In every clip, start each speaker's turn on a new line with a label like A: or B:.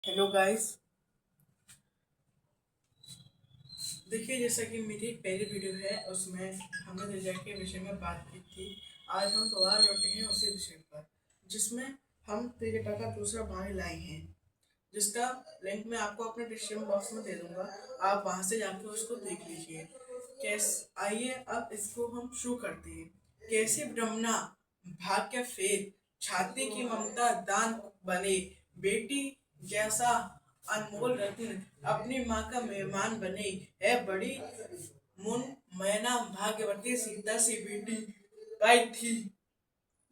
A: Hello guys. देखिए, जैसा कि मेरी पहली वीडियो है उसमें हमने रिजल्ट के विषय में बात की थी। आज हम दोबारा लौटे हैं उसी विषय पर, जिसमें हम क्रिकेटर का दूसरा भाग लाए हैं, जिसका लिंक मैं आपको अपने डिस्क्रिप्शन बॉक्स में दे दूंगा। आप वहां से जाके उसको देख लीजिए। आइए अब इसको हम शुरू करते हैं। कैसे ब्रह्मणा भाग्य फेर, छाती की ममता दान बने, बेटी जैसा अनमोल रत्न अपनी माँ का मेहमान बने, है बड़ी मुन मैना भाग्यवती सीता सी बेटी पाई थी,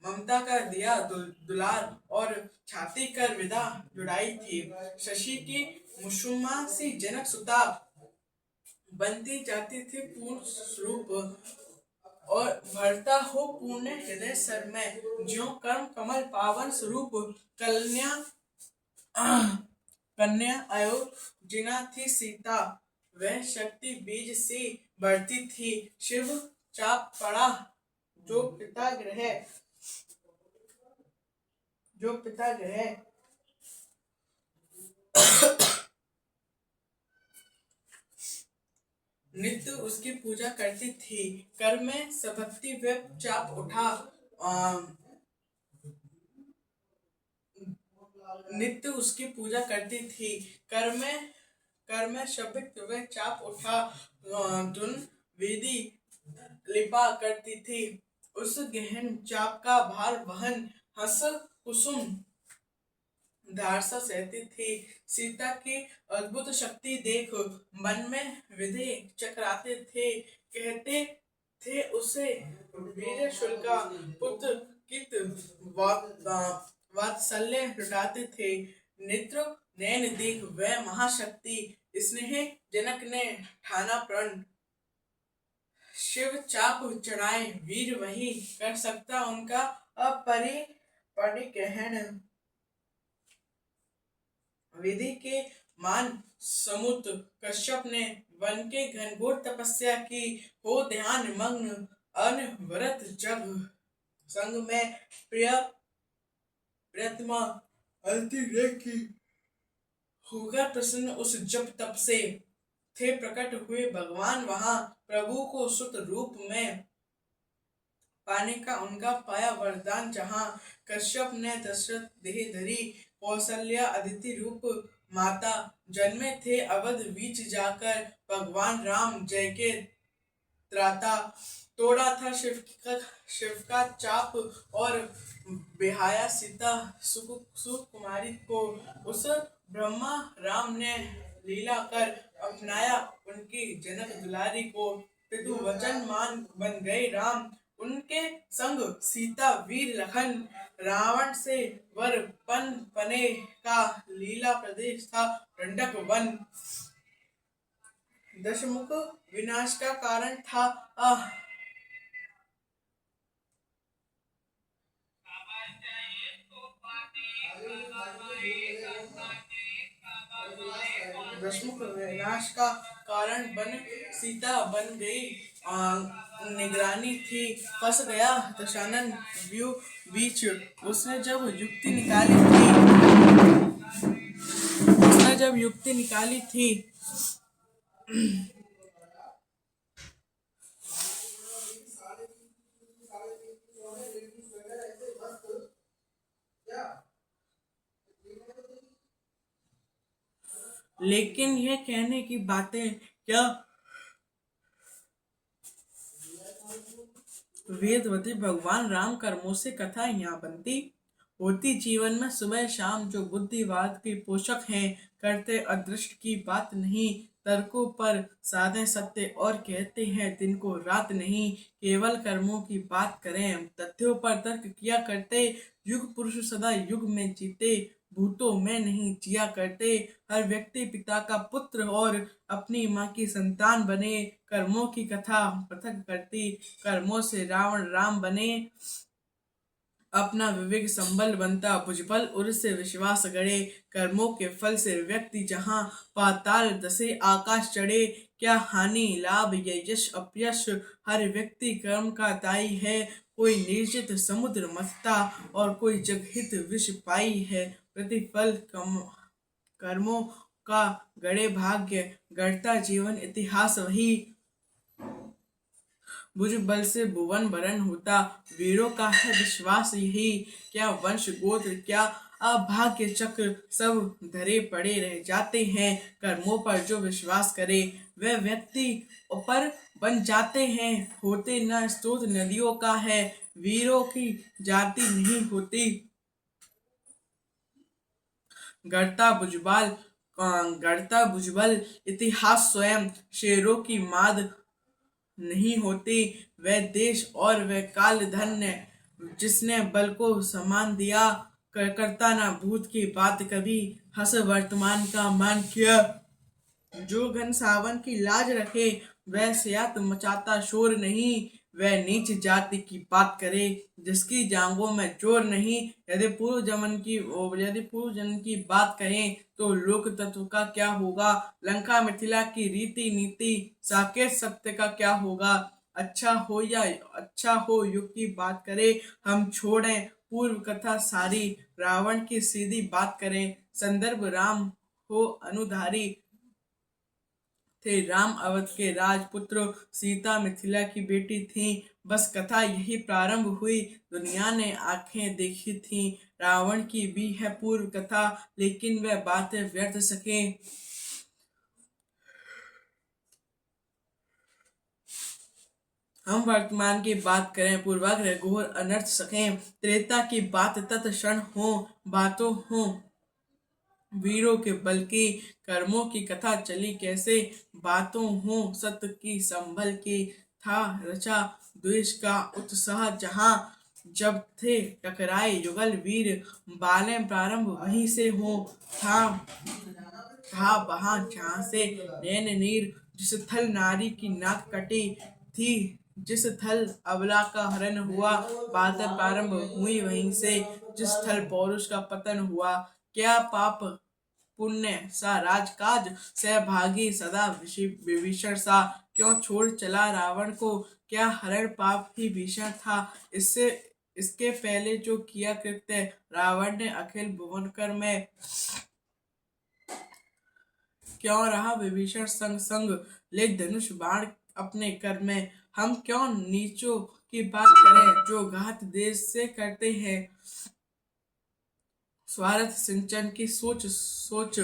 A: ममता का दिया दुलार और छाती कर विदा जुड़ाई थी। शशि की मुसुमा सी जनक सुता बनती जाती थी पूर्ण स्वरूप, और भरता हो पूर्ण हृदय सर में, ज्यो कर्म कमल पावन स्वरूप। कन्या कन्या अयोजना थी सीता, वह शक्ति बीज सी बढ़ती थी। शिव चाप पड़ा जो पिता ग्रह, जो पिता ग्रह नित्य उसकी पूजा करती थी। कर में सबक्ति वे चाप उठा, नित्य उसकी पूजा करती थी। कर में शब्द वे चाप उठा, धुन विधि लिपा करती थी। उस गहन चाप का भार वहन हस कुसुम धारसा सहती थी। सीता की अद्भुत शक्ति देख मन में विधि चकराते थे। कहते थे उसे वीर शुल्का पुत्र कित वात्सल्य लुटाते थे। नेत्र नैन देख वह महाशक्ति, स्नेह जनक ने ठाना प्रण। शिव चाप चढ़ाए वीर वही, कर सकता उनका अपरि परिग्रहण। विधि के मान समुत कश्यप ने वन के घनघोर तपस्या की, हो ध्यान मग्न अनवरत जग। संग में प्रिय प्रियतमा अलती रेखी, होगा प्रसन्न उस जप तप से। थे प्रकट हुए भगवान वहां, प्रभु को सुत रूप में पाने का उनका पाया वरदान जहां। कश्यप ने दशरथ देह धरी, कौशल्या अदिति रूप माता, जन्मे थे अवध बीच जाकर, भगवान राम जय के त्राता। तोड़ा था शिव का चाप और बिहाया सीता सुकुमारी को, उस ब्रह्मा राम ने लीला कर अपनाया उनकी जनक दुलारी को। पितु वचन मान बन गए राम, उनके संग सीता वीर लखन। रावण से वर पने का लीला प्रदेश था दंडक वन। दशमुख विनाश का कारण था दशमुख विनाश का कारण बन सीता बन गई, निगरानी थी। फंस गया दशानन व्यू बीच, उसने जब युक्ति निकाली थी, उसने जब युक्ति निकाली थी। लेकिन यह कहने की बातें क्या वेदवती भगवान राम कर्मों से कथा यहाँ बनती होती। जीवन में सुबह शाम जो बुद्धिवाद के पोषक हैं, करते अदृष्ट की बात नहीं, तर्कों पर साधे सत्य और कहते हैं दिन को रात नहीं। केवल कर्मों की बात करें, तथ्यों पर तर्क किया करते, युग पुरुष सदा युग में जीते, भूतों में नहीं जिया करते। हर व्यक्ति पिता का पुत्र और अपनी माँ की संतान बने, कर्मों की कथा पृथक करती, कर्मों से रावण राम बने। अपना विवेक संबल बनता भुजबल, उर से विश्वास गढ़े, कर्मों के फल से व्यक्ति जहाँ पाताल दसे आकाश चढ़े। क्या हानि लाभ ये यश अपयश, हर व्यक्ति कर्म का दायी है। कोई निर्जित समुद्र मथता और कोई जगहित विष पाई है। प्रतिफल कम कर्मों का गड़े भाग्य, गढ़ता जीवन इतिहास वही। भुज बल से भुवन भरण होता, वीरों का है विश्वास यही। क्या वंश गोत्र, क्या अभाग्य चक्र, सब धरे पड़े रह जाते हैं। कर्मों पर जो विश्वास करे, वह व्यक्ति ऊपर बन जाते हैं। होते न स्रोत नदियों का है, वीरों की जाति नहीं होती। गढ़ता भुजबल गढ़ता भुजबल इतिहास स्वयं, शेरों की माद नहीं होती। वह देश और वह काल धन्य, जिसने बल को समान दिया। करता ना भूत की बात कभी, हंस वर्तमान का मान किया। जो घन सावन की लाज रखे, वह सियात मचाता शोर नहीं। वह नीच जाति की बात करे, जिसकी जांघों में जोर नहीं। यदि पूर्व जन्म की बात करें, तो लोक तत्व का क्या होगा। लंका मिथिला की रीति नीति, साकेत सत्य का क्या होगा। अच्छा हो युग की बात करें, हम छोड़ें पूर्व कथा सारी। रावण की सीधी बात करें, संदर्भ राम हो अनुधारी। थे राम अवध के राजपुत्र, सीता मिथिला की बेटी थी। बस कथा यही प्रारंभ हुई, दुनिया ने आंखें देखी थी। रावण की भी है पूर्व कथा, लेकिन वह बातें व्यर्थ सके। हम वर्तमान की बात करें, पूर्वाग्रह घोर अनर्थ सकें। त्रेता की बात तत्क्षण हो, बातों हो वीरों के बल की। कर्मों की कथा चली कैसे, बातों हो सत्य की संभल की। था रचा द्वेष का उत्साह जहां, जब थे टकराए युगल वीर। बाले प्रारंभ वहीं से हो, था वहां जहां से नैन नीर। जिस थल नारी की नाक कटी थी, जिस थल अबला का हरण हुआ। बातें प्रारंभ हुई वहीं से, जिस थल पौरुष का पतन हुआ। क्या पाप पुण्य सा राजकाज, सहभागी सदा विभीषण सा। क्यों छोड़ चला रावण को, क्या हरण पाप ही भीषण था। इससे इसके पहले जो किया कृत्य, रावण ने अखिल भुवनकर में। क्यों रहा विभीषण संग संग, ले धनुष बाण अपने कर में। हम क्यों नीचों की बात करें, जो घात देश से करते हैं। स्वार्थ सिंचन की सोच सोच,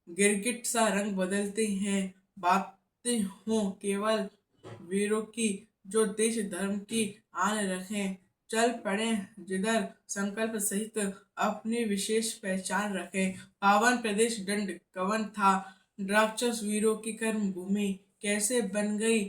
A: गिरगिट सा रंग बदलते हैं। बातें हों केवल वीरों की, जो देश धर्म की आन रखें। चल पड़े जिधर संकल्प सहित, अपनी विशेष पहचान रखें। पावन प्रदेश दंड कवन था, राक्षस वीरों की कर्म भूमि। कैसे बन गई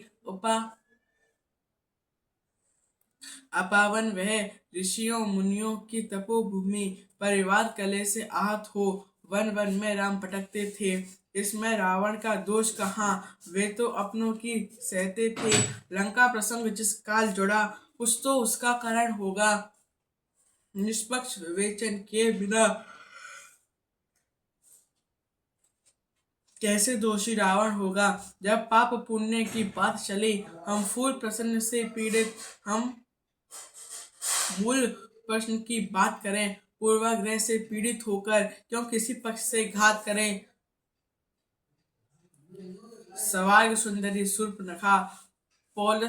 A: अपावन वह, ऋषियों मुनियों की तपोभूमि। परिवार कले से आहत हो, वन वन में राम भटकते थे। इसमें रावण का दोष कहाँ, वे तो अपनों की सहते थे। लंका प्रसंग जिस काल जुड़ा, कुछ तो उसका कारण होगा। निष्पक्ष विवेचन किए बिना कैसे दोषी रावण होगा। जब पाप पुण्य की बात चली, हम फूल प्रसन्न से पीड़ित। हम मूल प्रश्न की बात करें, पूर्वाग्रह से पीड़ित होकर क्यों किसी पक्ष से घात करें। सवार्ग सुंदरी शूर्पणखा, पौल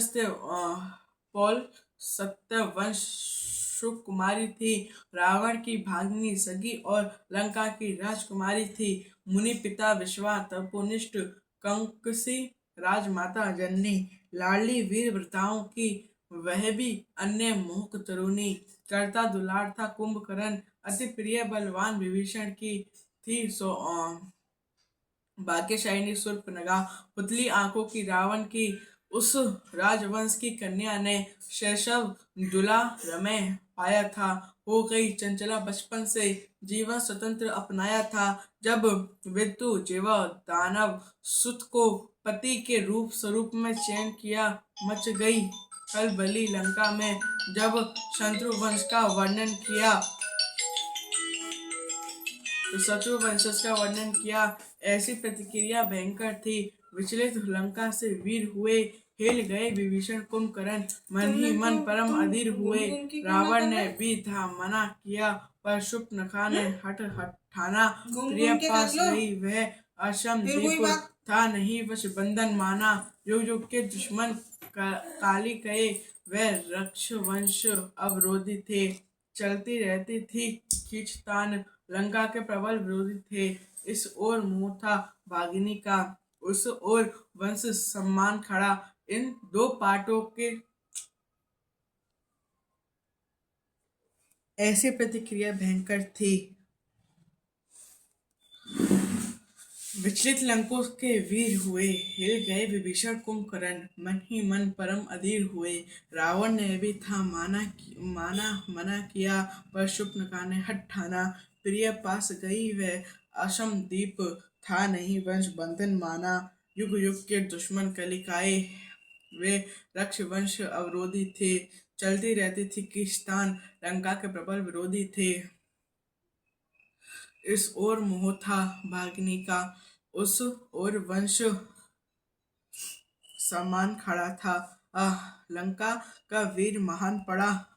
A: सत्यवंश सुकुमारी थी। रावण की भागिनी सगी और लंका की राजकुमारी थी। मुनि पिता विश्वा तपोनिष्ठ, कंकसी राजमाता जननी। लाडली वीर व्रताओं की, वह भी अन्य मोहक तरुणी। करता दुलार था कुंभकर्ण, अति प्रिय बलवान विभीषण की थी। भाग्यशालिनी शूर्पणखा, पुतली आंखों की रावण की। उस राजवंश की कन्या ने शैशव दुला रमय पाया था। हो गई चंचला बचपन से, जीवन स्वतंत्र अपनाया था। जब विद्यु जीव दानव सुत को पति के रूप स्वरूप में चयन किया, मच गई खलबली लंका में। जब शत्रुवंश का वर्णन किया, तो शत्रु वंशज का वर्णन किया, ऐसी प्रतिक्रिया भयंकर थी। विचलित लंका से वीर हुए, हिल गए विभीषण कुंभकर्ण, मन ही मन परम अधीर हुए। रावण ने भी था मना किया, पर शूर्पणखा ने हठ हठ ठाना। प्रिय पास गई वह अशम दीप, था नहीं वश बंधन माना। युग युग के दुश्मन काली कहे, वह रक्षवंश अवरोधी थे। चलती रहती थी खींचतान, लंका के प्रबल विरोधी थे। इस ओर मुंह था भागिनी का, उस ओर वंश सम्मान खड़ा। इन दो पाटों के ऐसी प्रतिक्रिया भयंकर थी। विचलित लंकों के वीर हुए, हिल गए विभीषण कुंभकर्ण, मन ही मन परम अधीर हुए। रावण ने भी था मना किया, पर शूर्पणखा ने हठ ठाना। प्रिय पास गई वह अशम दीप, था नहीं वंश बंधन माना। युग युग के दुश्मन कलिकाए, वे रक्षवंश अवरोधी थे। चलती रहती थी खींचतान, लंका के प्रबल विरोधी थे। इस ओर मोह था भागनी का, उस ओर वंश सम्मान खड़ा था। लंका का वीर महान पड़ा।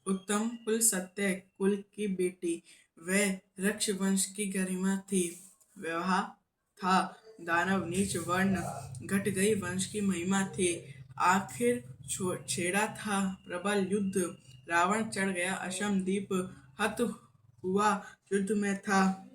A: उत्तम कुल सत्य कुल की बेटी, वह रक्षवंश की गरिमा थी। विवाह था दानव नीच वर्ण, घट गई वंश की महिमा थी। आखिर छेड़ा था प्रबल युद्ध, रावण चढ़ गया अशम दीप। हत हुआ युद्ध में था।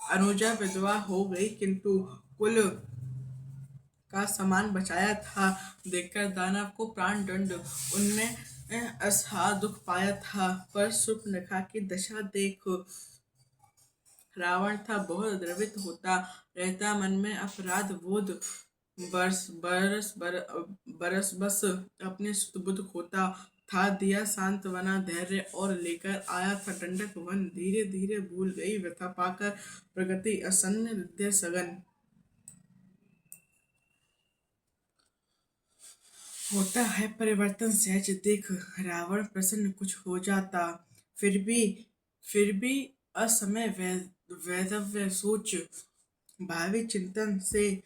A: अनुजा विधवा हो गई, किंतु कुल का सामान बचाया था। देखकर दानव को प्राण दंड, उनने असहा दुख पाया था। पर शूर्पणखा की दशा देख रावण था बहुत द्रवित होता रहता, मन में अपराध बोध बरस बस अपने सुध खोता था। दिया सांत्वना धैर्य और लेकर आया था दंडक वन। धीरे धीरे भूल गई व्यथा पाकर, प्रगति असन्न हृदय सघन। होता है परिवर्तन सहज देख, रावण प्रसन्न कुछ हो जाता। फिर भी असमय वैधव्य सोच, भावी चिंतन से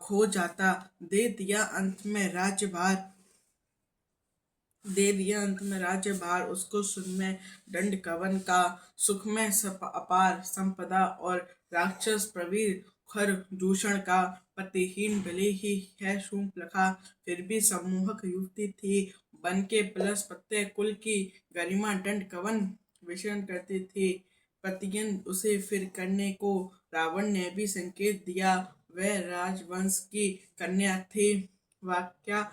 A: खो जाता। दे दिया अंत में राज्यभार उसको। सुन में दंड कवन का, सुख में अपार संपदा और राक्षस प्रवीर खर दूषण का। पतिहीन भले ही है शूर्पणखा, फिर भी सम्मोहक युवती थी। बन के पलस पत्ते कुल की गरिमा दंड कवन विषण करती थी। पतियन उसे फिर करने को रावण ने भी संकेत दिया। वह राजवंश की कन्या थी। वाक्या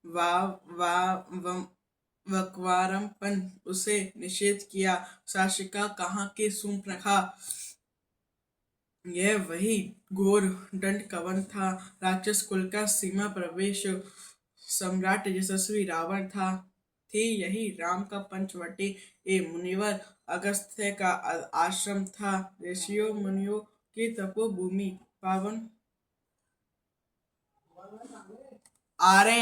A: वा वा वक्वारमपन उसे निषेध किया। शासिका कहाँ की शूर्पणखा, यह वही घोर दंड कवन था। राक्षस कुल का सीमा प्रवेश, सम्राट यशस्वी रावण था। थी यही राम का पंचवटी, ए मुनिवर अगस्त्य का आश्रम था। ऋषियों मुनियों की तपोभूमि, पावन आरे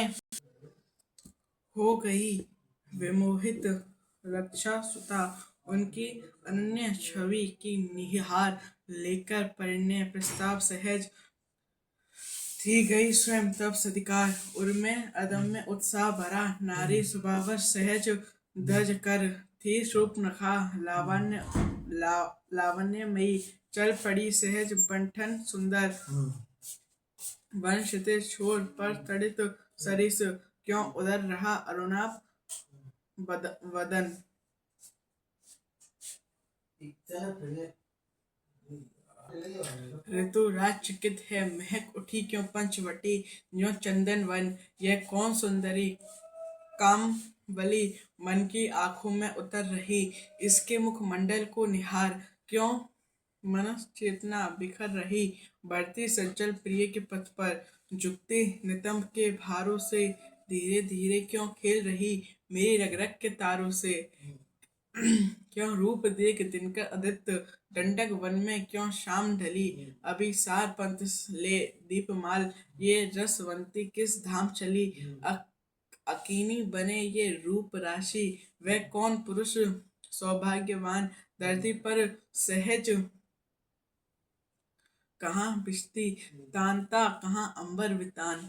A: हो गई विमोहित रक्षा सुता। उनकी अनन्य छवि की निहार लेकर परिणय प्रस्ताव सहज थी गई स्वयं तब सधिकार। उनमें अदम्य उत्साह भरा, नारी स्वभाव सहज धज कर थी शूर्पणखा। लावण्यमयी चल पड़ी सहज बंठन सुंदर। वंश ते छोर पर तड़ित सरिस, क्यों उधर रहा अरुणाभ वदन। ऋतुराज चकित है, महक उठी क्यों पंचवटी। ज्यों चंदन वन यह कौन सुंदरी, कामवली मन की आंखों में उतर रही। इसके मुखमंडल को निहार, क्यों मनस चेतना बिखर रही, बढ़ती सज्जल प्रिय के पथ पर, झुकते नितंब के भारों से, धीरे धीरे क्यों खेल रही मेरी रग रग के तारों से। क्यों रूप देख दिनकर अदित्य, दंडक वन में क्यों शाम ढली, अभी सार पंथ ले दीपमाल, ये रसवंती किस धाम चली। अकीनी बने ये रूप राशि, वह कौन पुरुष सौभाग्यवान, धरती पर सहज कहाँ बिस्ती, तानता कहाँ अंबर वितान।